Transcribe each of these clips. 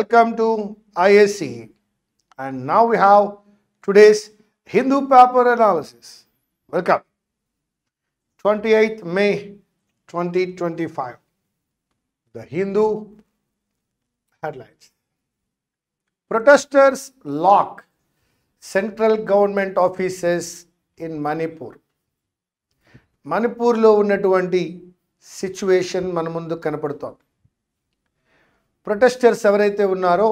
Welcome to ISC. And now we have today's Hindu paper analysis. Welcome. 28th May 2025. The Hindu headlines. Protesters lock central government offices in Manipur. మణిపూర్లో ఉన్నటువంటి situation మన ముందు కనపడుతోంది. Protesters ఎవరైతే ఉన్నారో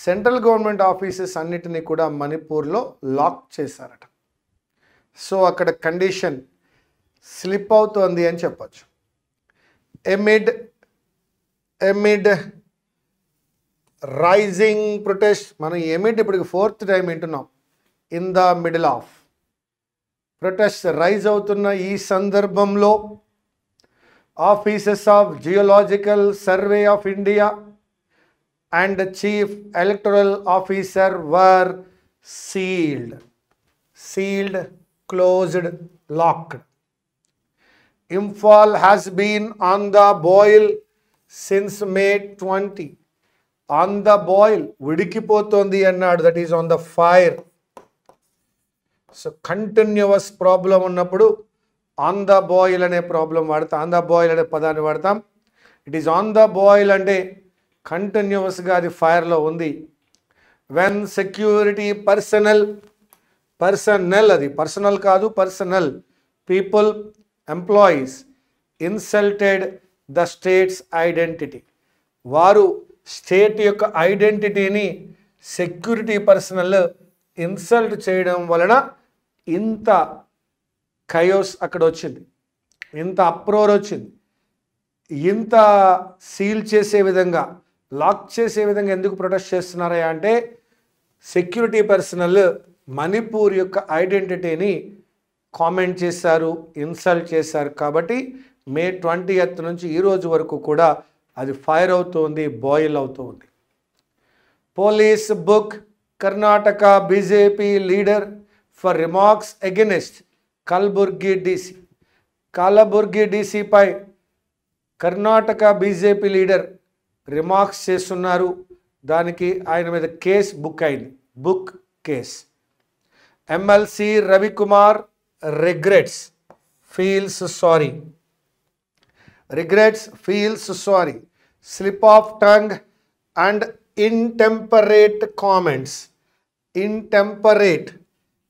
central government offices అన్నిటినీ కూడా మణిపూర్లో లాక్ చేశారట. సో అక్కడ కండిషన్ స్లిప్ అవుతోంది అని చెప్పచ్చు. ఎమిడ్ రైజింగ్ ప్రొటెస్ట్, మనం ఎమిడ్ ఇప్పటికి 4th టైం వింటున్నాం. In the middle of protest rise అవుతున్న ఈ సందర్భంలో offices of geological survey of India and chief electoral officer were sealed, closed, locked. Imphal has been on the boil since May 20. On the boil, ఉడికిపోతోంది అన్నాడు. That is on the fire. So continuous problem ఉన్నప్పుడు on the boil అనే problem వాడతాం, on the boil అనే పదాన్ని వాడతాం. It is on the boil అంటే కంటిన్యూస్గా అది ఫైర్లో ఉంది. వెన్ సెక్యూరిటీ పర్సనల్, అది పర్సనల్ కాదు, personal people, employees insulted the states identity, వారు స్టేట్ యొక్క ఐడెంటిటీని సెక్యూరిటీ పర్సనల్ ఇన్సల్ట్ చేయడం వలన ఇంత కయోస్ అక్కడ వచ్చింది, ఇంత అప్రోర్ వచ్చింది. ఇంత సీల్ చేసే విధంగా, లాక్ చేసే విధంగా ఎందుకు ప్రొటెస్ట్ చేస్తున్నారా అంటే సెక్యూరిటీ పర్సనల్ మణిపూర్ యొక్క ఐడెంటిటీని కామెంట్ చేశారు, ఇన్సల్ట్ చేశారు. కాబట్టి మే 20th నుంచి ఈ రోజు వరకు కూడా అది ఫైర్ అవుతుంది, బాయిల్ అవుతుంది. Police book Karnataka BJP leader for remarks against Kalburgi డీసీపై కర్ణాటక బీజేపీ లీడర్ రిమార్క్స్ చేస్తున్నారు. దానికి ఆయన మీద కేస్ బుక్ అయింది, book case. MLC Ravikumar regrets, feels sorry, slip of tongue and intemperate comments.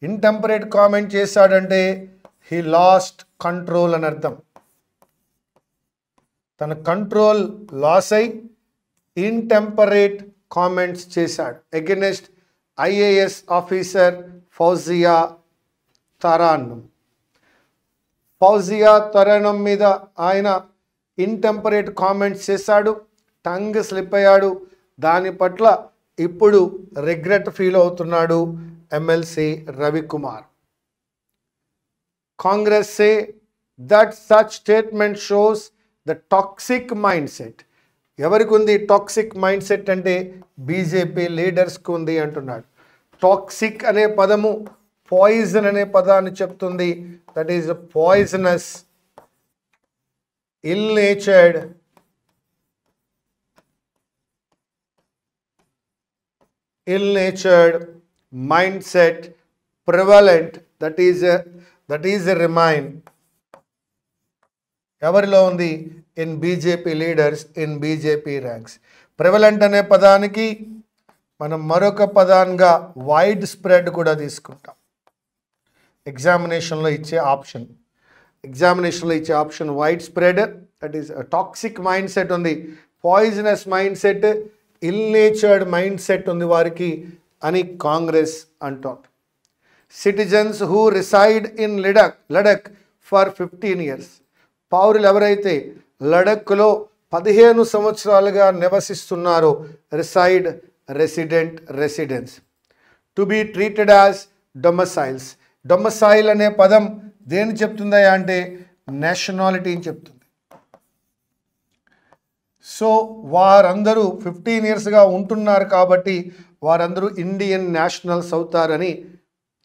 Intemperate comment చేశాడంటే he lost control అని అర్థం. తన కంట్రోల్ లాస్ అయి ఇంటెంపరేట్ కామెంట్స్ చేశాడు against IAS officer Fauzia Tarannum మీద ఆయన ఇంటెంపరేట్ కామెంట్స్ చేశాడు, టంగ్ స్లిప్ అయ్యాడు. దాని పట్ల ఇప్పుడు రిగ్రెట్ ఫీల్ అవుతున్నాడు MLC Ravikumar. Congress say that such statement shows the toxic mind set. ఎవరికి ఉంది టాక్సిక్ మైండ్ సెట్ అంటే బీజేపీ లీడర్స్కి ఉంది అంటున్నాడు. టాక్సిక్ అనే పదము పాయిజన్ అనే పదాన్ని చెప్తుంది. That is poisonous, ill natured mind set, prevalent, that is remain. ఎవరిలో ఉంది? In BJP leaders, in BJP ranks. Prevalent అనే పదానికి మనం మరొక పదాన్గా వైడ్ స్ప్రెడ్ కూడా తీసుకుంటాం. ఎగ్జామినేషన్లో ఇచ్చే option wide spread, that is toxic mind set ఉంది, poisonous mind set, ill natured mind set ఉంది వారికి అని కాంగ్రెస్ అంటోంది. Citizens who reside in Ladakh for 15 years. పౌరులు ఎవరైతే లడఖ్లో 15 సంవత్సరాలుగా నివసిస్తున్నారో, residence to be treated as domiciles. Domicile అనే పదం దేని చెప్తుందా అంటే నేషనాలిటీని చెప్తుంది. సో వారందరూ 15 yearsగా ఉంటున్నారు కాబట్టి వారందరూ ఇండియన్ నేషనల్స్ అవుతారని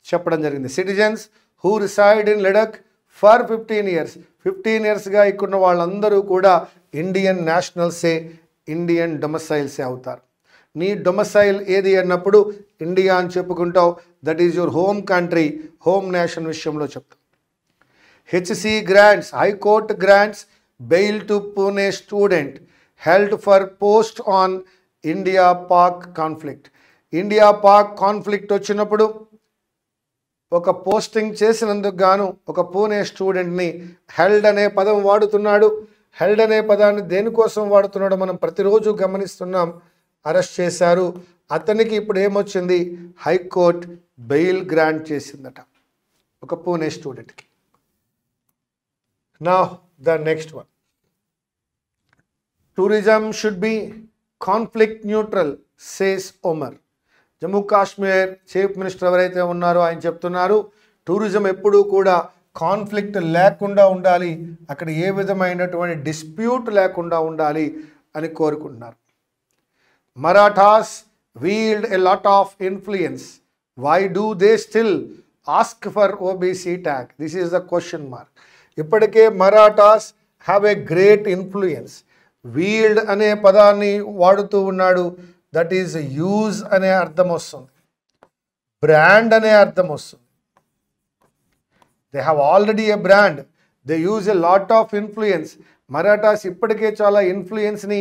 చెప్పడం జరిగింది. Citizens who reside in Ladakh for 15 years, 15 yearsగా ఇక్కడ వాళ్ళందరూ కూడా ఇండియన్ నేషనల్సే, ఇండియన్ డొమసైల్సే అవుతారు. నీ డొమసైల్ ఏది అన్నప్పుడు ఇండియా అని చెప్పుకుంటావు. That is your home country, home nation విషయంలో చెప్తాం. HC grants, high court grants bail to Pune student held for post on India Pak conflict. India Pak conflict వచ్చినప్పుడు ఒక పోస్టింగ్ చేసినందుకు గాను ఒక పూణే స్టూడెంట్ని హెల్డ్ అనే పదం వాడుతున్నాడు. హెల్డ్ అనే పదాన్ని దేనికోసం వాడుతున్నాడో మనం ప్రతిరోజు గమనిస్తున్నాం. అరెస్ట్ చేశారు. అతనికి ఇప్పుడు ఏమొచ్చింది? హైకోర్టు బెయిల్ గ్రాంట్ చేసిందట ఒక పూణే స్టూడెంట్కి. నా the next one, tourism should be conflict neutral says Omar. Jammu Kashmir chief minister ఎవరైతే ఉన్నారో ఆయన చెప్తున్నారు టూరిజం ఎప్పుడూ కూడా కాన్ఫ్లిక్ట్ లేకుండా ఉండాలి, అక్కడ ఏ విధమైనటువంటి డిస్ప్యూట్ లేకుండా ఉండాలి అని కోరుకుంటున్నారు. Marathas wield a lot of influence, why do they still ask for OBC tag? This is the question mark. ఇప్పటికే Marathas have a great influence. Wield అనే పదాన్ని వాడుతూ ఉన్నాడు. దట్ ఈజ్ యూజ్ అనే అర్థం వస్తుంది, బ్రాండ్ అనే అర్థం వస్తుంది. They have already A brand, they use a lot of influence. Marathas ఇప్పటికే చాలా ఇన్ఫ్లుయెన్స్ని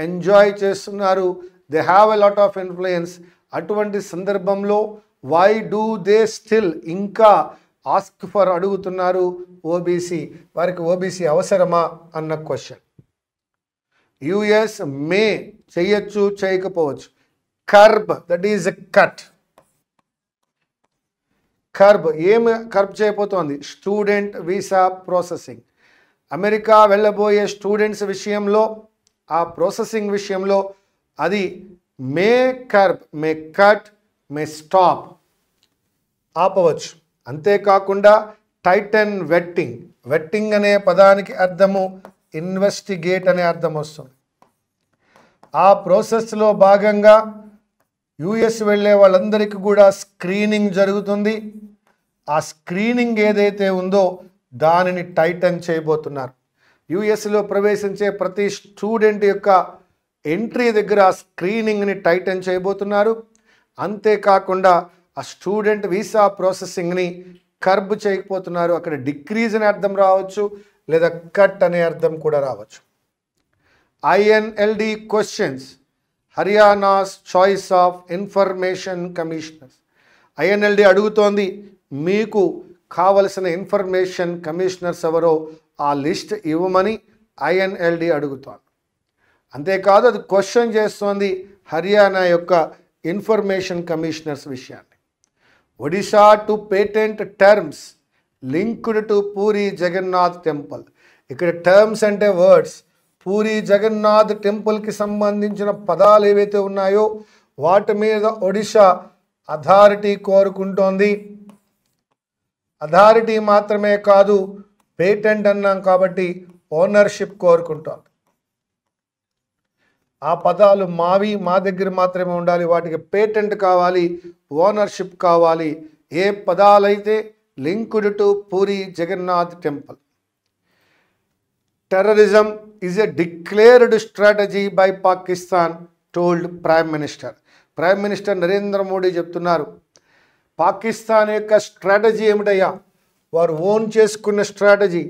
ఎంజాయ్ చేస్తున్నారు. They have a lot of influence. అటువంటి సందర్భంలో వై డూ దే స్టిల్ ఇంకా ఆస్క్ ఫర్ అడుగుతున్నారు ఓబీసీ, వారికి ఓబీసీ అవసరమా అన్న క్వశ్చన్. యుఎస్ మే చేయొచ్చు చేయకపోవచ్చు. Curb, that is a cut. Curb ఏమి కర్బ్ చేయబోతోంది? Student visa processing. అమెరికా వెళ్ళబోయే స్టూడెంట్స్ విషయంలో ఆ ప్రాసెసింగ్ విషయంలో అది మే కర్బ్, మే కట్, మే స్టాప్, ఆపవచ్చు. అంతేకాకుండా టైటన్ వెట్టింగ్, వెట్టింగ్ అనే పదానికి అర్థము ఇన్వెస్టిగేట్ అనే అర్థం వస్తుంది. ఆ ప్రాసెస్లో భాగంగా యుఎస్ వెళ్ళే వాళ్ళందరికీ కూడా స్క్రీనింగ్ జరుగుతుంది. ఆ స్క్రీనింగ్ ఏదైతే ఉందో దానిని టైటన్ చేయబోతున్నారు. యుఎస్లో ప్రవేశించే ప్రతి స్టూడెంట్ యొక్క ఎంట్రీ దగ్గర ఆ స్క్రీనింగ్ని టైటన్ చేయబోతున్నారు. అంతేకాకుండా ఆ స్టూడెంట్ వీసా ప్రాసెసింగ్ని కర్బ్ చేయకపోతున్నారు. అక్కడ డిక్రీజ్ అనే అర్థం రావచ్చు, లేదా కట్ అనే అర్థం కూడా రావచ్చు. INLD questions Haryana's choice of information commissioners. INLD అడుగుతోంది మీకు కావలసిన ఇన్ఫర్మేషన్ కమిషనర్స్ ఎవరో ఆ లిస్ట్ ఇవ్వమని ఐఎన్ఎల్డి అడుగుతోంది. అంతేకాదు అది క్వశ్చన్ చేస్తోంది హర్యానా యొక్క ఇన్ఫర్మేషన్ కమిషనర్స్ విషయాన్ని. Odisha to patent terms linked to Puri Jagannath temple. ఇక్కడ టర్మ్స్ అంటే వర్డ్స్. పూరి జగన్నాథ్ టెంపుల్కి సంబంధించిన పదాలు ఏవైతే ఉన్నాయో వాటి మీద ఒడిశా అథారిటీ కోరుకుంటోంది. అథారిటీ మాత్రమే కాదు, పేటెంట్ అన్నాం కాబట్టి ఓనర్షిప్ కోరుకుంటోంది. ఆ పదాలు మావి, మా దగ్గర మాత్రమే ఉండాలి, వాటికి పేటెంట్ కావాలి, ఓనర్షిప్ కావాలి. ఏ పదాలైతే linked to Puri Jagannath temple. Terrorism is a declared strategy by Pakistan told prime minister. Prime minister Narendra Modi చెప్తున్నారు పాకిస్తాన్ యొక్క స్ట్రాటజీ ఏమిటయ్యా, వారు ఓన్ చేసుకున్న స్ట్రాటజీ,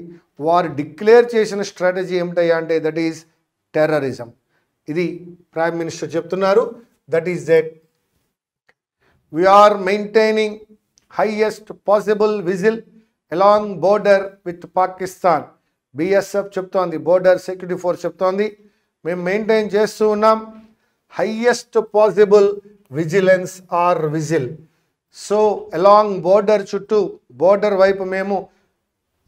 వారు డిక్లేర్ చేసిన స్ట్రాటజీ ఏమిటయ్యా అంటే దట్ ఈజ్ టెర్రరిజం. ఇది ప్రైమ్ మినిస్టర్ చెప్తున్నారు. That is that we are maintaining highest possible vigil along border with Pakistan. BSF చెప్తోంది, బోర్డర్ సెక్యూరిటీ ఫోర్స్ చెప్తోంది మేము మెయింటైన్ చేస్తూ ఉన్నాం highest possible vigilance or vigil. So along border చుట్టూ, బోర్డర్ వైపు మేము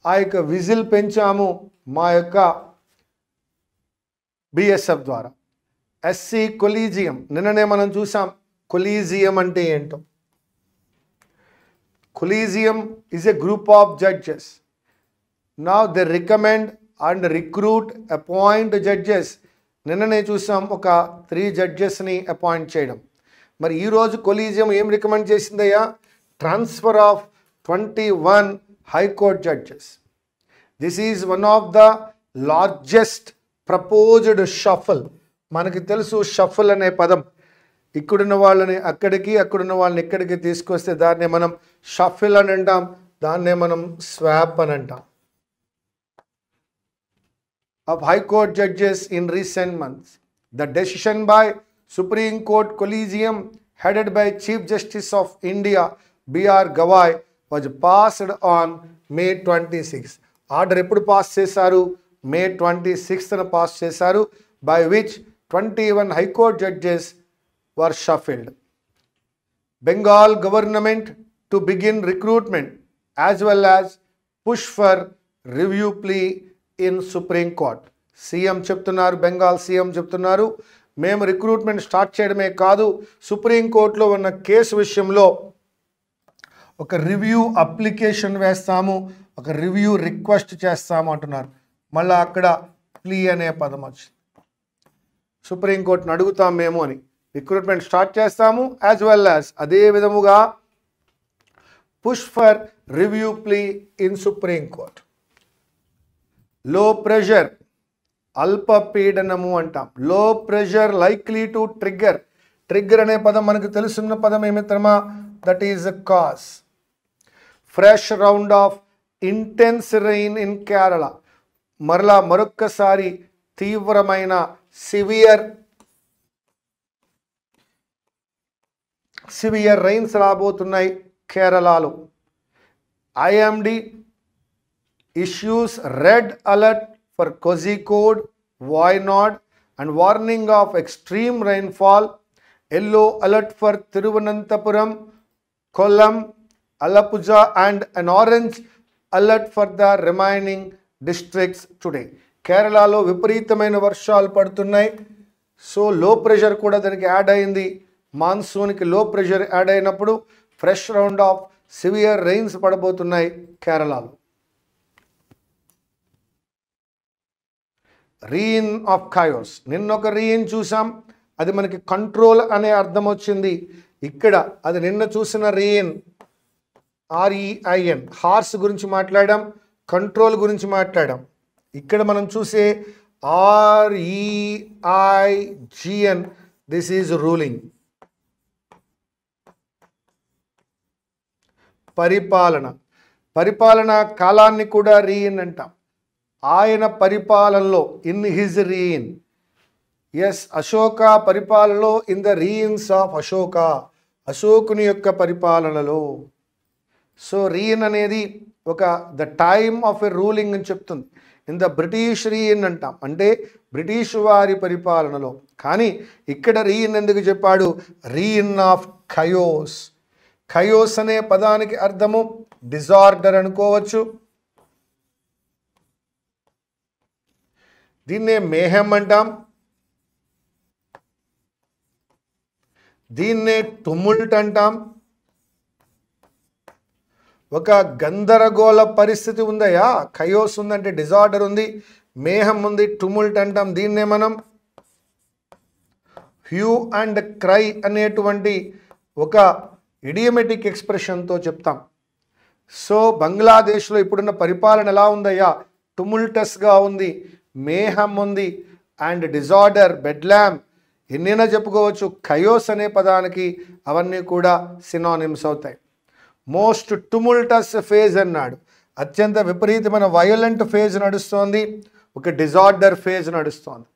ఆ యొక్క విజిల్ పెంచాము మా యొక్క బిఎస్ఎఫ్ ద్వారా. ఎస్సీ కొలీజియం, నిన్ననే మనం చూసాం కొలీజియం అంటే ఏంటో. Collegium is a group of judges. Now they recommend and recruit, appoint judges. నిన్ననే చూసాం ఒక 3 జడ్జెస్ని అపాయింట్ చేయడం. మరి ఈరోజు కొలీజియం ఏం రికమెండ్ చేసిందయ్యా? Transfer of 21 high court judges. This is one of the largest proposed shuffle. మనకి తెలుసు షఫల్ అనే పదం ఇక్కడున్న వాళ్ళని అక్కడికి, అక్కడున్న వాళ్ళని ఇక్కడికి తీసుకొస్తే దాన్నే మనం షఫిల్ అని అంటాం, దాన్నే మనం స్వాప్ అని అంటాం. Of High Court judges in recent months. The decision by Supreme Court Collegium headed by Chief Justice of India B.R. Gawai was passed on May 26. Order ఎప్పుడు పాస్ చేశారు? May 26th పాస్ చేశారు, by which 21 High Court judges were shuffled. Bengal government to begin recruitment as well as push for review plea in supreme court. CM చెప్తున్నారు, Bengal CM చెప్తున్నారు, మేము recruitment start చేయడమే కాదు, సుప్రీంకోర్టులో ఉన్న కేసు విషయంలో ఒక రివ్యూ అప్లికేషన్ వేస్తాము, ఒక రివ్యూ రిక్వెస్ట్ చేస్తాము అంటున్నారు. మళ్ళీ అక్కడ ప్లీ అనే పదం వచ్చింది. సుప్రీంకోర్టును అడుగుతాం మేము అని, రిక్రూట్మెంట్ స్టార్ట్ చేస్తాము, యాజ్ వెల్ యాజ్ అదే విధముగా push for review plea in supreme court. Low pressure, అల్పపీడనము అంటాం. Low pressure likely to trigger. Trigger అనే పదం మనకు తెలుసున్న పదం ఏమిత్రమా? That is a cause. Fresh round of intense rain in Kerala. మరొక్కసారి తీవ్రమైన సివియర్ రైన్స్ రాబోతున్నాయి కేరళలో. IMD issues red alert for Kozhikode, Wayanad and warning of extreme rainfall. Yellow alert for Thiruvananthapuram, Kollam, Alappuzha and an orange alert for the remaining districts today. కేరళలో విపరీతమైన వర్షాలు పడుతున్నాయి. So లో pressure కూడా దానికి add అయింది. మాన్సూన్కి లో ప్రెషర్ యాడ్ అయినప్పుడు fresh round of severe rains పడబోతున్నాయి కేరళలో. Reign of chaos. నిన్న ఒక రీన్ చూసాం, అది మనకి కంట్రోల్ అనే అర్థం వచ్చింది. ఇక్కడ అది నిన్న చూసిన రీన్ REIN, హార్స్ గురించి మాట్లాడాం, కంట్రోల్ గురించి మాట్లాడాం. ఇక్కడ మనం చూసే REIGN, దిస్ ఈజ్ రూలింగ్. పరిపాలన కాలాన్ని కూడా రీన్ అంటాం. ఆయన పరిపాలనలో, in his reign. Yes, Ashoka పరిపాలనలో, in the reigns of Ashoka, అశోకుని యొక్క పరిపాలనలో. సో రీన్ అనేది ఒక the time of a ruling అని చెప్తుంది. ఇన్ ద బ్రిటిష్ రీన్ అంటాం, అంటే బ్రిటిష్ వారి పరిపాలనలో. కానీ ఇక్కడ రీన్ ఎందుకు చెప్పాడు? Reign of ఖయోస్. ఖయోస్ అనే పదానికి అర్థము డిజార్డర్ అనుకోవచ్చు, దీన్నే మేహం అంటాం, దీన్నే టుముల్ట్ అంటాం. ఒక గందరగోళ పరిస్థితి ఉందయా, ఖయోస్ ఉందంటే డిజార్డర్ ఉంది, మేహం ఉంది, టుముల్ట్ అంటాం. దీన్నే మనం హ్యూ అండ్ క్రై అనేటువంటి ఒక ఇడియమెటిక్ ఎక్స్ప్రెషన్తో చెప్తాం. సో బంగ్లాదేశ్లో ఇప్పుడున్న పరిపాలన ఎలా ఉందయ్యా? టుముల్టస్గా ఉంది, మేహం ఉంది, అండ్ డిజార్డర్, బెడ్లామ్, ఎన్నైనా చెప్పుకోవచ్చు. ఖయోస్ అనే పదానికి అవన్నీ కూడా సినానిమ్స్ అవుతాయి. మోస్ట్ టుముల్టస్ ఫేజ్ అన్నాడు, అత్యంత విపరీతమైన వయలెంట్ ఫేజ్ నడుస్తోంది, ఒక డిజార్డర్ ఫేజ్ నడుస్తోంది.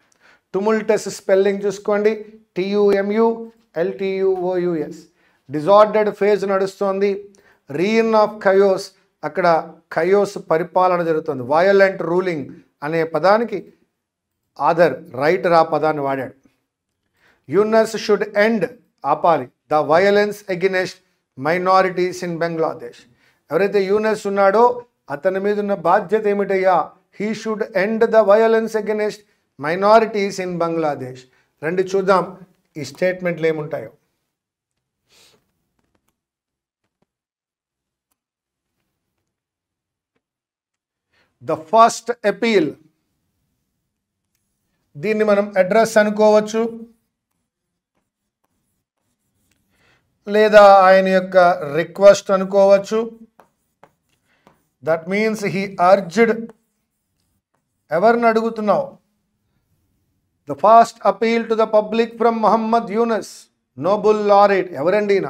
టుముల్టస్ స్పెల్లింగ్ చూసుకోండి, TUMULTUOUS. డిజార్డర్డ్ ఫేజ్ నడుస్తోంది. రీన్ ఆఫ్ ఖయోస్, అక్కడ ఖయోస్ పరిపాలన జరుగుతుంది. వయలెంట్ రూలింగ్ అనే పదానికి ఆదర్ రైటర్ ఆ పదాన్ని వాడాడు. యూనస్ షుడ్ ఎండ్, ఆపాలి, the violence against minorities in Bangladesh. ఎవరైతే యూనస్ ఉన్నాడో అతని మీద ఉన్న బాధ్యత ఏమిటయ్యా? He should end the violence against minorities in Bangladesh. రండి చూద్దాం ఈ స్టేట్మెంట్లు ఏముంటాయో. ద ఫస్ట్ అపీల్, దీన్ని మనం అడ్రస్ అనుకోవచ్చు, లేదా ఆయన యొక్క రిక్వెస్ట్ అనుకోవచ్చు. దట్ మీన్స్ హీ అర్జ్డ్, ఎవరిని అడుగుతున్నావు? The first appeal to the public from Mohammad Yunus. Nobel laureate. ఎవరండి ఈయన?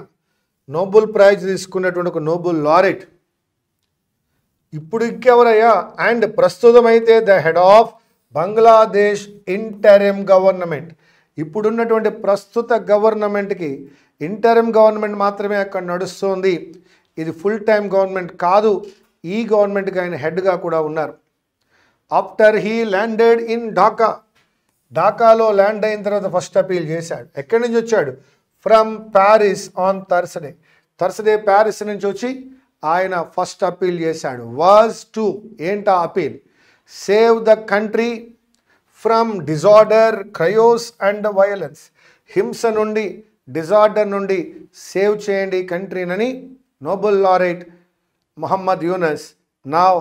నోబెల్ ప్రైజ్ తీసుకున్నటువంటి ఒక నోబెల్ లారెట్. ఇప్పుడు ఇంకెవరయ్యా? అండ్ ప్రస్తుతం అయితే the head of Bangladesh interim government. ఇప్పుడున్నటువంటి ప్రస్తుత గవర్నమెంట్కి ఇంటరిమ్ గవర్నమెంట్ మాత్రమే అక్కడ నడుస్తుంది. ఇది ఫుల్ టైం గవర్నమెంట్ కాదు. ఈ గవర్నమెంట్కి ఆయన హెడ్గా కూడా ఉన్నారు. After he landed in Dhaka. ఢాకాలో ల్యాండ్ అయిన తర్వాత ఫస్ట్ అపీల్ చేశాడు. ఎక్కడి నుంచి వచ్చాడు? From Paris on Thursday. Thursday Paris నుంచి వచ్చి ఆయన ఫస్ట్ అపీల్ చేశాడు. వాజ్ టు, ఏంటా appeal? Save the country from disorder, క్రయోస్ అండ్ వయలెన్స్. హింస నుండి, డిజార్డర్ నుండి సేవ్ చేయండి కంట్రీనని Nobel laureate Mohammad Yunus, now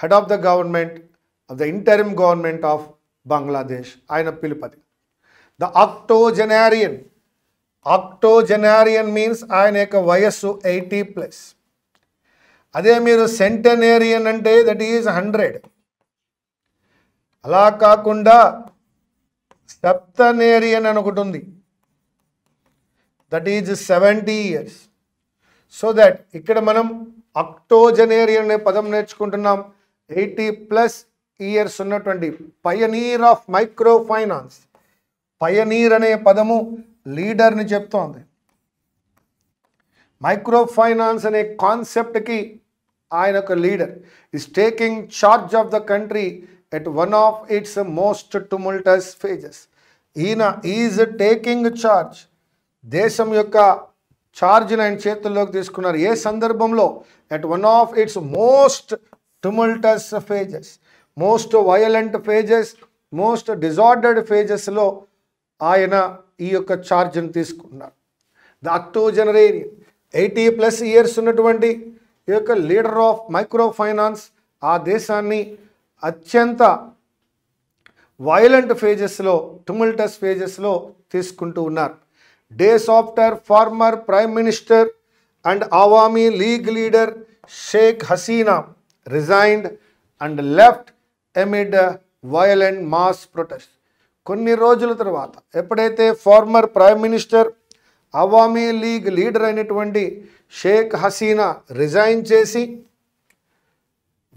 head of the government of the interim government of Bangladesh, ఆయన పిలుపది. ద ఆక్టోజెనారియన్. ఆక్టోజెనారియన్ మీన్స్ ఆయన యొక్క వయస్సు 80+. అదే మీరు సెంటెనేరియన్ అంటే దట్ ఈజ్ 100. అలా కాకుండా సెప్టనేరియన్ అని ఒకటి ఉంది, that is 70 years. So that ఇక్కడ మనం ఆక్టోజెనేరియన్ అనే పదం నేర్చుకుంటున్నాం. 80+ years ఉన్నటువంటి Pioneer of micro finance. Pioneer అనే పదము లీడర్ని చెప్తోంది. మైక్రో ఫైనాన్స్ అనే కాన్సెప్ట్కి ఆయన ఒక leader. Is taking charge of the country at one of its most tumultuous phases. ఈయన ఈజ్ టేకింగ్ చార్జ్. దేశం యొక్క ఛార్జ్ని ఆయన చేతుల్లోకి తీసుకున్నారు. ఏ సందర్భంలో? At one of its most tumultuous phases, most violent phases, most disordered ఫేజెస్లో ఆయన ఈ యొక్క ఛార్జ్ని తీసుకున్నారు. ద ఆక్టోజెనరేరియన్ 80+ years ఉన్నటువంటి ఈ యొక్క లీడర్ ఆఫ్ మైక్రో ఫైనాన్స్ ఆ దేశాన్ని అత్యంత వయలెంట్ ఫేజెస్లో, టుముల్టస్ ఫేజెస్లో తీసుకుంటూ ఉన్నారు. Days after former prime minister and Awami League leader Sheikh Hasina resigned and left amid violent mass protest. కొన్ని రోజుల తర్వాత ఎప్పుడైతే former prime minister, Awami League leader అయినటువంటి షేక్ హసీనా రిజైన్ చేసి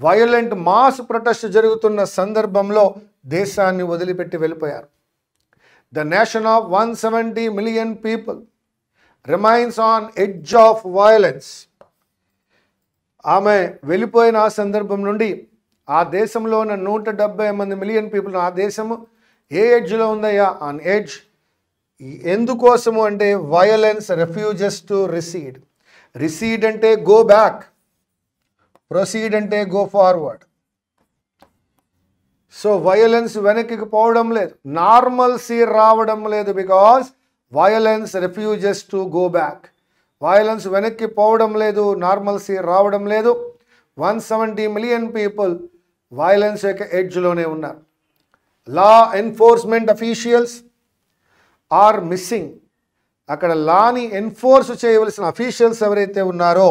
వయలెంట్ మాస్ ప్రొటెస్ట్ జరుగుతున్న సందర్భంలో దేశాన్ని వదిలిపెట్టి వెళ్ళిపోయారు. The nation of 170 million people remains on edge of violence. ఆమె వెళ్ళిపోయిన ఆ సందర్భం నుండి ఆ దేశంలో ఉన్న 170 million people, ఆ దేశము ఏ ఎడ్జ్లో ఉందయ్యా? On edge. ఎందుకోసము అంటే violence refuses to recede. Recede అంటే గో బ్యాక్, ప్రొసీడ్ అంటే గో ఫార్వర్డ్. సో వయలెన్స్ వెనక్కి పోవడం లేదు, నార్మల్సీ రావడం లేదు. Because violence refuses to go back. Violence వెనక్కి పోవడం లేదు, నార్మల్సీ రావడం లేదు. 170 million people వయలెన్స్ యొక్క ఎడ్జ్లోనే ఉన్నారు. Law enforcement officials are missing. అక్కడ లాని ఎన్ఫోర్స్ చేయవలసిన అఫీషియల్స్ ఎవరైతే ఉన్నారో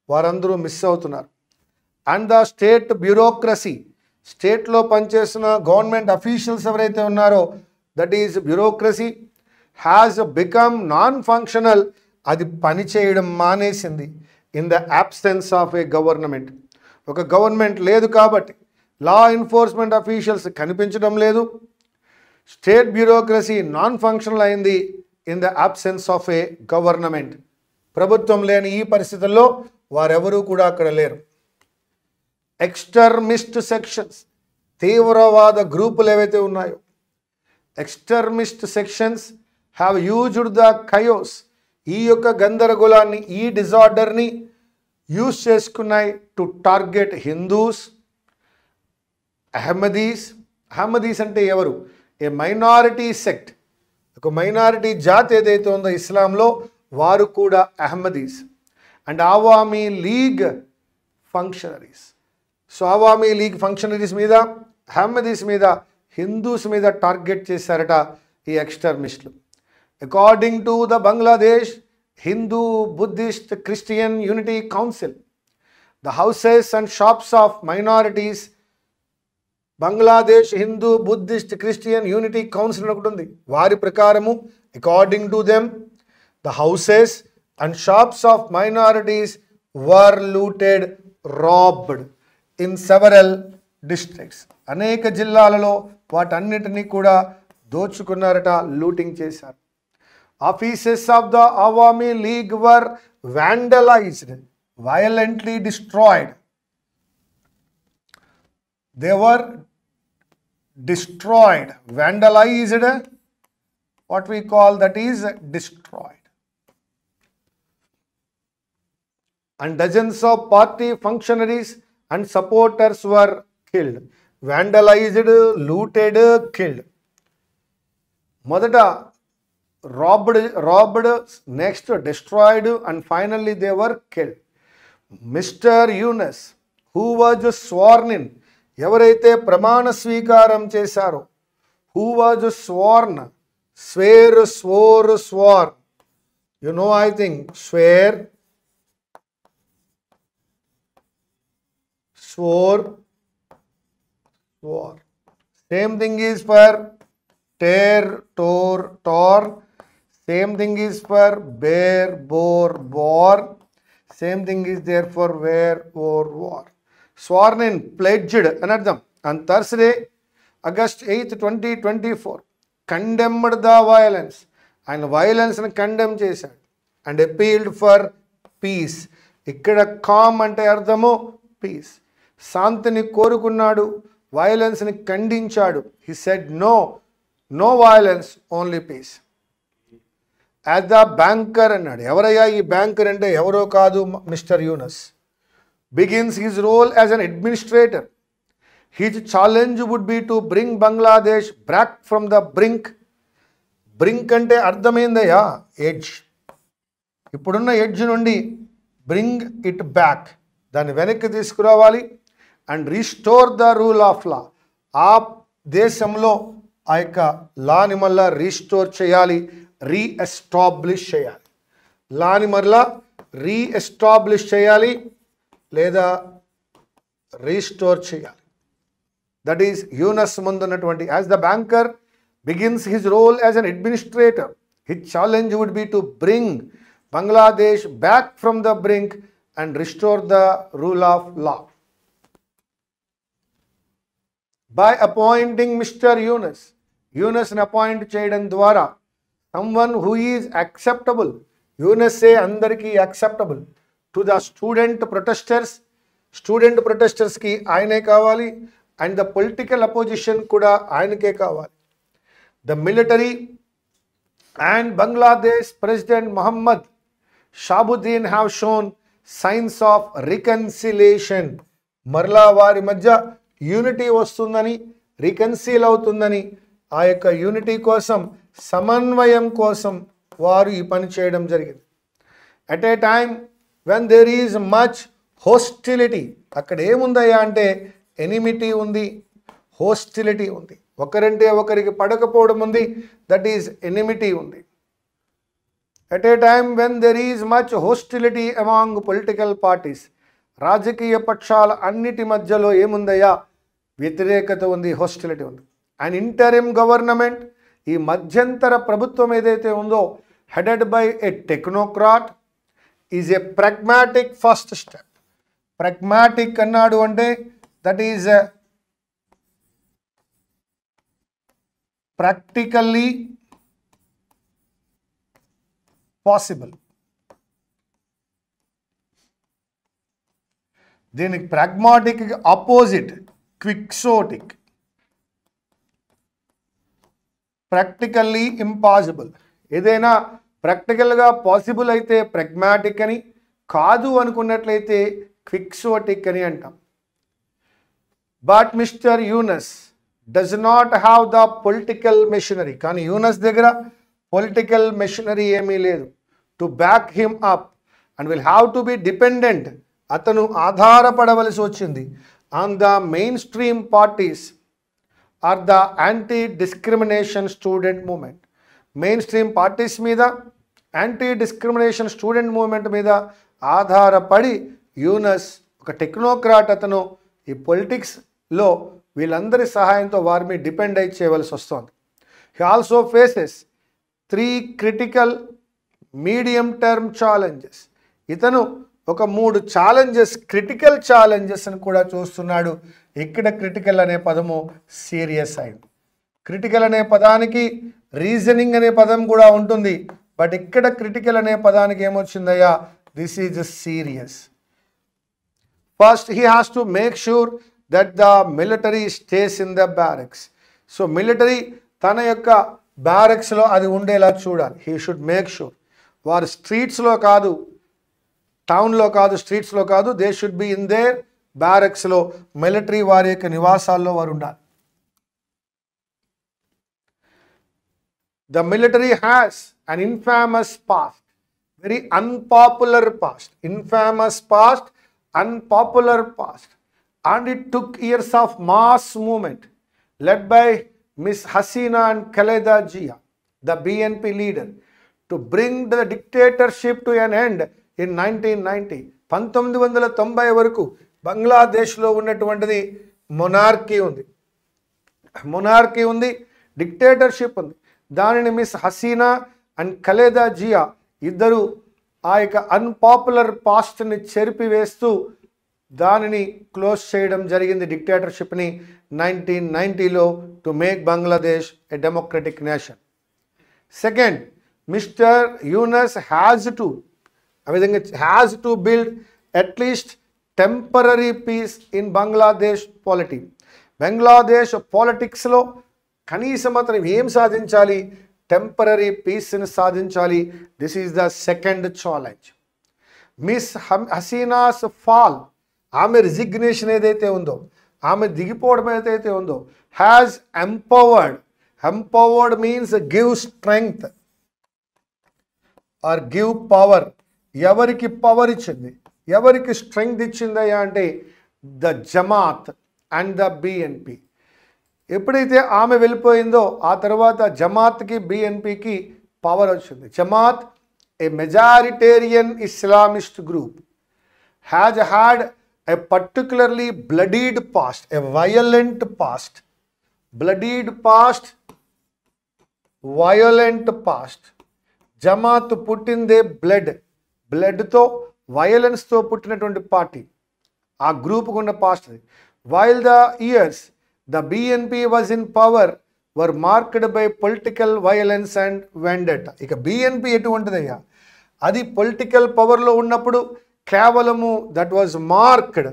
వారందరూ మిస్ అవుతున్నారు. అండ్ ద స్టేట్ బ్యూరోక్రసీ, స్టేట్లో పనిచేస్తున్న గవర్నమెంట్ అఫీషియల్స్ ఎవరైతే ఉన్నారో that is bureaucracy has become non functional. అది పని చేయడం మానేసింది. In the absence of A government. ఒక గవర్నమెంట్ లేదు కాబట్టి లా ఎన్ఫోర్స్మెంట్ అఫీషియల్స్ కనిపించడం లేదు. స్టేట్ బ్యూరోక్రసీ నాన్ ఫంక్షనల్ అయింది in the absence of A government. ప్రభుత్వం లేని ఈ పరిస్థితుల్లో వారెవరూ కూడా అక్కడ లేరు. ఎక్స్టర్మిస్ట్ సెక్షన్స్, తీవ్రవాద గ్రూపులు ఏవైతే ఉన్నాయో, extremist sections have used the chaos. ఈ యొక్క గందరగోళాన్ని, ఈ డిజార్డర్ని యూజ్ చేసుకున్నాయి టు టార్గెట్ హిందూస్, అహ్మదీస్. అహ్మదీస్ అంటే ఎవరు? ఏ మైనారిటీ సెక్ట్, ఒక మైనారిటీ జాతి ఏదైతే ఉందో ఇస్లాంలో వారు కూడా Ahmadis. And Awami League functionaries. So Awami League functionaries మీద, అహ్మదీస్ మీద, హిందూస్ మీద టార్గెట్ చేశారట ఈ ఎక్స్టర్మిస్టులు. According to the Bangladesh Hindu Buddhist Christian unity council, the houses and shops of minorities, Bangladesh Hindu Buddhist Christian unity council ఒకటి ఉంది. వారి ప్రకారము according to them The houses and shops of minorities were looted, robbed in several districts. అనేక జిల్లాలలో వాటన్నిటినీ కూడా దోచుకున్నారట, looting చేశారు. Offices of the Awami League were vandalized, violently destroyed. They were destroyed, vandalized, what we call that is destroyed. And dozens of party functionaries and supporters were killed. Vandalized, looted, killed. Modata robbed, next destroyed, and finally they were killed. Mr. Yunus, who was sworn in, ఎవరైతే ప్రమాణ స్వీకారం చేశారో, who was sworn, swore, you know, I think swore, same thing is for tear, tore, same thing is for bear, bore, same thing is there for wear, wore. Sworn in, pledged అని అర్థం. On Thursday, August 8th, 2024, condemned the violence. ఆయన వైలెన్స్ని condemn చేశాడు. And appealed for peace. ఇక్కడ com అంటే అర్థము piece. శాంతిని కోరుకున్నాడు, వైలెన్స్ని ఖండించాడు. He said no violence, only peace. As the banker అన్నాడు. ఎవరయ్యా ఈ బ్యాంకర్ అంటే? ఎవరో కాదు, mister Yunus. Begins his role as an administrator. His challenge would be to bring Bangladesh back from the brink. Brink అంటే అర్థమైందయ్యా, ఎడ్జ్. ఇప్పుడున్న ఎడ్జ్ నుండి bring it back, దాన్ని వెనక్కి తీసుకురావాలి. And restore the rule of లా, ఆ దేశంలో ఆ యొక్క లాని మళ్ళా రీస్టోర్ చేయాలి, రీఎస్టాబ్లిష్ చేయాలి. లాని మళ్ళా రీఎస్టాబ్లిష్ చేయాలి లేదా రీస్టోర్ చేయాలి. దట్ ఈస్ యూనస్ ముందున్నటువంటి. As the banker begins his role as an administrator, his challenge would be to bring Bangladesh back from the brink and restore the rule of law. By appointing mister Yunus, యూనస్ని appoint చేయడం ద్వారా, someone who is acceptable, యూనస్సే అందరికీ acceptable. To the student ప్రొటెస్టర్స్కి ఆయనే కావాలి. And the political opposition కూడా ఆయనకే కావాలి. The military and Bangladesh president Mohammed Shahabuddin have shown signs of reconciliation. మరలా వారి మధ్య యూనిటీ వస్తుందని, రికన్సీల్ అవుతుందని, ఆ యొక్క యూనిటీ కోసం, సమన్వయం కోసం వారు ఈ పని చేయడం జరిగింది. At a time when there is much hostility, అక్కడ ఏముందయ్యా అంటే ఎనిమిటీ ఉంది, హోస్టిలిటీ ఉంది, ఒకరంటే ఒకరికి పడకపోవడం ఉంది, దట్ ఈజ్ ఎనిమిటీ ఉంది. at a time when there is much hostility among political parties, రాజకీయ పక్షాల అన్నిటి మధ్యలో ఏముందయ్యా? వ్యతిరేకత ఉంది, హోస్టిలిటీ ఉంది. అండ్ ఇంటరిమ్ గవర్నమెంట్, ఈ మధ్యంతర ప్రభుత్వం ఏదైతే ఉందో, headed by a technocrat, is a pragmatic first step. Pragmatic అన్నాడు అంటే that is practically possible. దీనికి pragmatic opposite quixotic. Practically impossible. ఏదైనా ప్రాక్టికల్గా పాసిబుల్ అయితే ప్రెగ్మాటిక్ అని, కాదు అనుకున్నట్లయితే క్విక్సోటిక్ అని అంటాం. But mister Yunus does not have the political machinery. కానీ యూనస్ దగ్గర పొలిటికల్ మెషినరీ ఏమీ లేదు. To back him up and will have to be dependent. అతను ఆధారపడవలసి వచ్చింది on the main stream parties or the anti discrimination student movement. Main stream parties మీద, anti discrimination student movement మీద ఆధారపడి యూనస్ ఒక టెక్నోక్రాట్. అతను ఈ పొలిటిక్స్లో వీళ్ళందరి సహాయంతో వారి మీద డిపెండ్ అయి చేయవలసి వస్తుంది. He also faces 3 critical medium term challenges. ఇతను ఒక 3 ఛాలెంజెస్, క్రిటికల్ ఛాలెంజెస్ అని కూడా చూస్తున్నాడు. ఇక్కడ క్రిటికల్ అనే పదము సీరియస్ అయింది. క్రిటికల్ అనే పదానికి రీజనింగ్ అనే పదం కూడా ఉంటుంది, బట్ ఇక్కడ క్రిటికల్ అనే పదానికి ఏమొచ్చిందయ్యా, this is serious. First he has to make sure that the military stays in the barracks. So military తన యొక్క బ్యారక్స్లో అది ఉండేలా చూడాలి. He should make sure. వారు స్ట్రీట్స్లో కాదు, టౌన్లో కాదు, స్ట్రీట్స్లో కాదు, they should be in their బ్యారక్స్లో, మిలిటరీ వారి యొక్క నివాసాల్లో వారు ఉండాలి. The military has an infamous past, very unpopular past, infamous past, unpopular past, and it took years of mass movement led by Miss Hasina and Khaleda Zia, the BNP leader, to bring the dictatorship to an end in 1990. 1990 వరకు బంగ్లాదేశ్లో ఉన్నటువంటిది monarchy ఉంది, dictatorship ఉంది. దానిని miss Hasina and Khaleda Jiya ఇద్దరు ఆ యొక్క unpopular పాస్ట్ని చెరిపివేస్తూ దానిని క్లోజ్ చేయడం జరిగింది, డిక్టేటర్షిప్ని 1990లో, to make Bangladesh a democratic nation. Second, mister Yunus has to build at least temporary peace in Bangladesh politics. Bangladesh పాలిటిక్స్లో కనీసం అతను ఏం సాధించాలి, టెంపరరీ పీస్ని సాధించాలి. This is the second challenge. Miss Hasina's fall, ఆమె రిజిగ్నేషన్ ఏదైతే ఉందో, ఆమె దిగిపోవడం ఏదైతే ఉందో, has empowered means give strength or give power. ఎవరికి పవర్ ఇచ్చింది, ఎవరికి స్ట్రెంగ్త్ ఇచ్చిందయ్యా అంటే the Jamaat and the BNP. ఎప్పుడైతే ఆమె వెళ్ళిపోయిందో ఆ తర్వాత జమాత్కి బిఎన్పికి పవర్ వచ్చింది. Jamaat, a majoritarian Islamist group, has had a particularly bloodied past, a violent past, violent past. Jamaat పుట్టిందే బ్లడ్తో, వైలెన్స్తో పుట్టినటువంటి పార్టీ, ఆ గ్రూప్కు ఉన్న past. While the years the BNP was in power were marked by political violence and vendetta. ఇక BNP ఎటువంటిదయ్యా, అది పొలిటికల్ పవర్లో ఉన్నప్పుడు కేవలము దట్ వాజ్ మార్క్డ్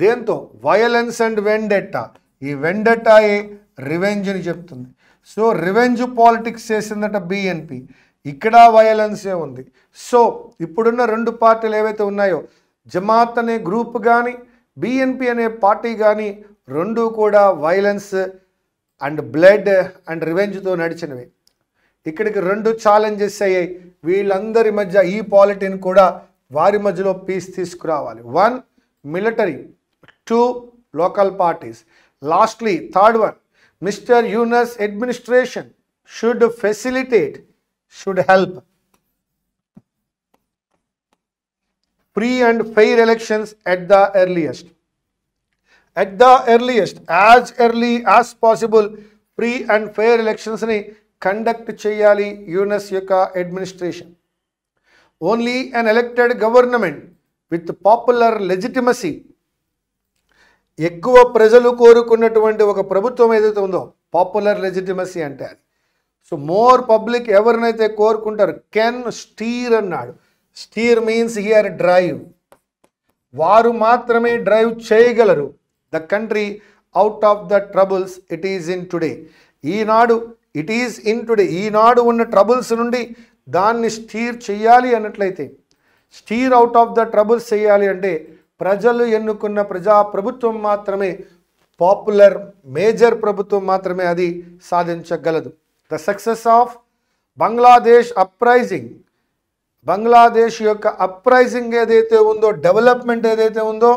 దేంతో, వైలెన్స్ అండ్ వెండెట్టా. ఈ వెండెటాయే రివెంజ్ అని చెప్తుంది. సో రివెంజ్ పాలిటిక్స్ చేసిందట బిఎన్పి, ఇక్కడ వైలెన్సే ఉంది. సో ఇప్పుడున్న రెండు పార్టీలు ఏవైతే ఉన్నాయో, జమాత్ అనే గ్రూప్ కానీ బిఎన్పి అనే పార్టీ కానీ, రెండు కూడా వైలెన్స్ అండ్ బ్లడ్ అండ్ రివెంజ్తో నడిచినవి. ఇక్కడికి రెండు ఛాలెంజెస్ అయ్యాయి. వీళ్ళందరి మధ్య ఈ పాలిటీని కూడా వారి మధ్యలో పీస్ తీసుకురావాలి. 1 military, 2 local parties. Lastly third one, mister Yunus administration should facilitate, should help free and fair elections at the earliest. As early as possible, free and fair elections ni conduct cheyali Yunus యొక్క administration. Only an elected government with popular legitimacy, ఎక్కువ ప్రజలు కోరుకున్నటువంటి ఒక ప్రభుత్వం ఏదైతే ఉందో, popular legitimacy అంటే అది. సో మోర్ పబ్లిక్ ఎవరినైతే కోరుకుంటారు, కెన్ స్టీర్ అన్నాడు. స్టీర్ మీన్స్ హియర్ డ్రైవ్, వారు మాత్రమే డ్రైవ్ చేయగలరు the country out of the troubles it is in today. ఈనాడు ఉన్న ట్రబుల్స్ నుండి దాన్ని స్టీర్ చేయాలి అన్నట్లయితే, steer out of the troubles చేయాలి అంటే ప్రజలు ఎన్నుకున్న ప్రభుత్వం మాత్రమే, పాపులర్ మేజర్ ప్రభుత్వం మాత్రమే అది సాధించగలదు. The success of Bangladesh uprising, Bangladesh యొక్క అప్రైజింగ్ ఏదైతే ఉందో, డెవలప్మెంట్ ఏదైతే ఉందో,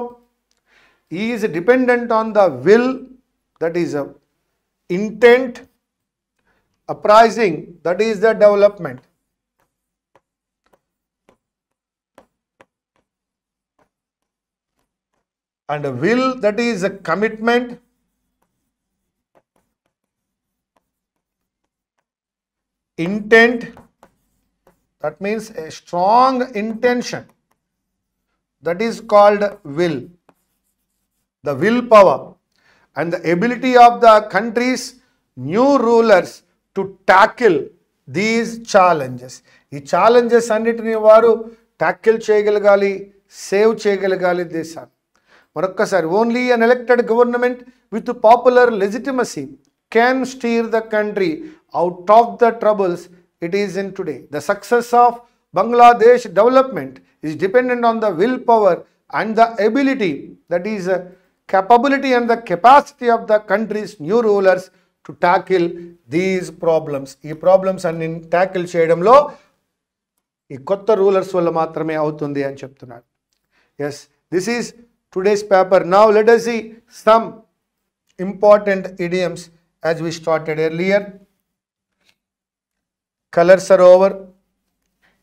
is dependent on the will, that is intent. Uprising, that is the development. And will, that is a commitment. intent, that means a strong intention, that is called will. The willpower and the ability of the country's new rulers to tackle these challenges. ఈ challenges అన్నిటిని వారు tackle చేయగలగాలి, save చేయగలగాలి దేశాన్ని. మరొక్కసారి, only an elected government with popular legitimacy can steer the country out of the troubles it is in today. The success of Bangladesh development is dependent on the willpower and the ability, that is capability and the capacity of the country's new rulers to tackle these problems. ఈ problems అన్ని tackle చేయడంలో ఈ కొత్త rulers వల్ల మాత్రమే అవుతుంది అని చెప్తున్నాడు. Yes, this is today's paper. Now let us see some important idioms as we started earlier. Colors are over.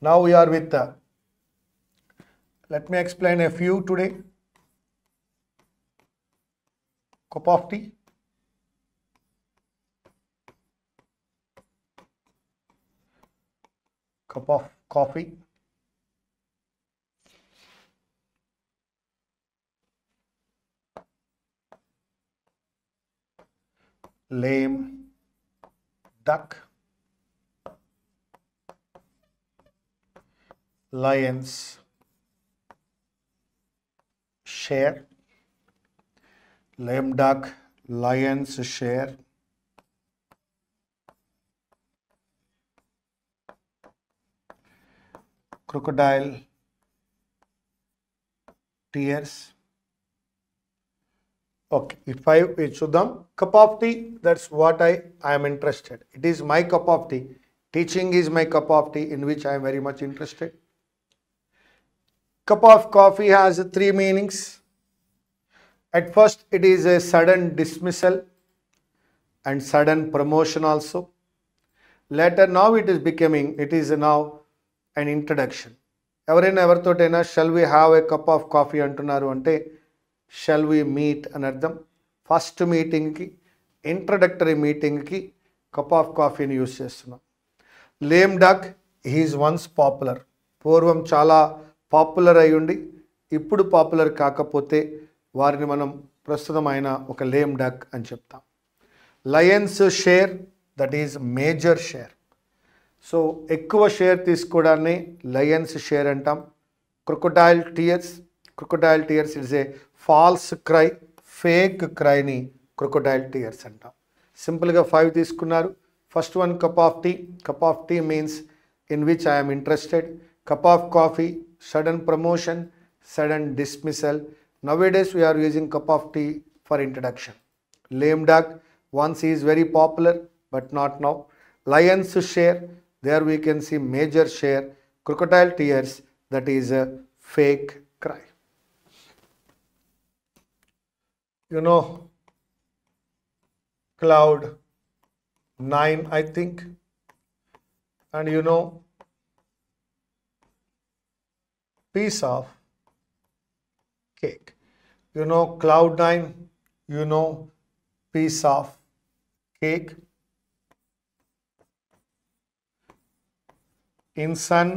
Now we are with let me explain a few today. Cup of tea, cup of coffee, lame duck, lions share, lame duck, lions share, crocodile tears. Okay, if I చూద్దాం. Cup of tea, that's what I am interested. It is my cup of tea. Teaching is my cup of tea, in which I am very much interested. Cup of coffee has three meanings. At first, it is a sudden dismissal and sudden promotion also. Later, now it is now an introduction. ఎవరైనా ఎవరితోటైనా shall we have a cup of coffee అంటున్నారు అంటే shall we meet అని అర్థం. First మీటింగ్కి, introductory మీటింగ్కి cup of కాఫీని use చేస్తున్నాం. Lame duck, he is once popular. పూర్వం చాలా పాపులర్ అయి ఉండి ఇప్పుడు పాపులర్ కాకపోతే వారిని మనం ప్రస్తుతం అయిన ఒక లేమ్ డక్ అని చెప్తాం. Lion's share, that is major share. So ఎక్కువ షేర్ తీసుకోవడాన్ని లయన్స్ షేర్ అంటాం. Crocodile tears, crocodile tears it's a false cry, fake క్రైని క్రొకొడైల్ టీయర్స్ అంటాం. సింపుల్గా 5 తీసుకున్నారు. First one cup of tea. Cup of tea means in which I'm interested. Cup of coffee, sudden promotion, sudden dismissal. Nowadays we are using cup of tea for introduction. Lame duck, once he is very popular but not now. Lions share, there we can see major share. Crocodile tears, that is a fake cry. You know, cloud 9 I think, and you know, piece of cake. You know cloud 9, you know piece of cake. In sun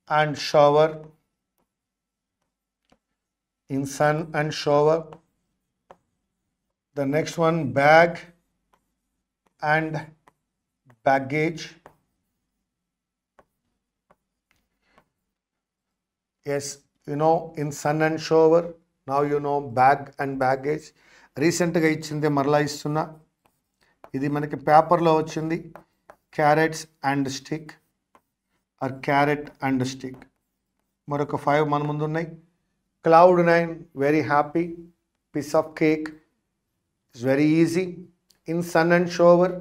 and shower, in sun and shower. The next one, bag and baggage. Yes, you know, in sun and shower. Now you know bag and baggage. రీసెంట్గా ఇచ్చింది మరలా ఇస్తున్నా. ఇది మనకి పేపర్లో వచ్చింది. Carrots and stick or carrot and stick. మరొక 5 మన ముందు ఉన్నాయి. Cloud 9, very happy. Piece of cake is very easy. In sun and shower,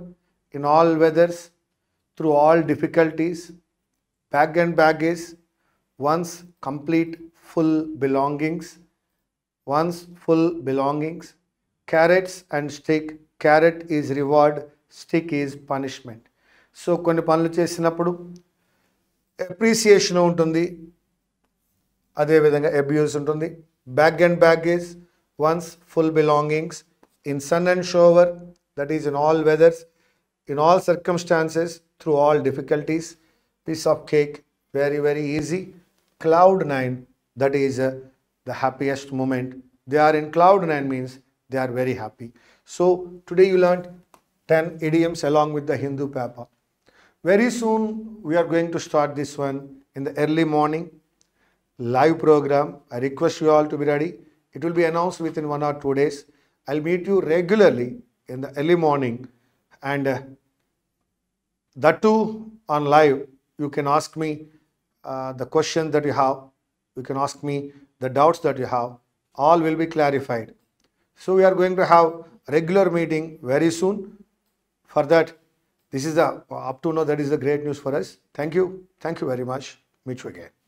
in all weathers, through all difficulties. Bag and baggage, once complete full belongings, once full belongings. Carrots and stick, carrot is reward, stick is punishment. So కొన్ని పనులు చేసినప్పుడు appreciation ఉంటుంది, అదేవిధంగా abuse ఉంటుంది. Bag and baggage, once full belongings. In sun and shower, that is in all weathers. in all circumstances, through all difficulties. Piece of cake, very, very easy. Cloud 9, that is the happiest moment. They are in cloud 9 means they are very happy. So today you learned 10 idioms along with the Hindu paper. Very soon we are going to start this one in the early morning live program. I request you all to be ready. It will be announced within 1 or 2 days. I'll meet you regularly in the early morning, and that too on live. You can ask me the question that you have. You can ask me the doubts that you have. All will be clarified. So we are going to have regular meeting very soon. For that, this is the up to now, that is the great news for us. Thank you. Thank you very much. Meet you again.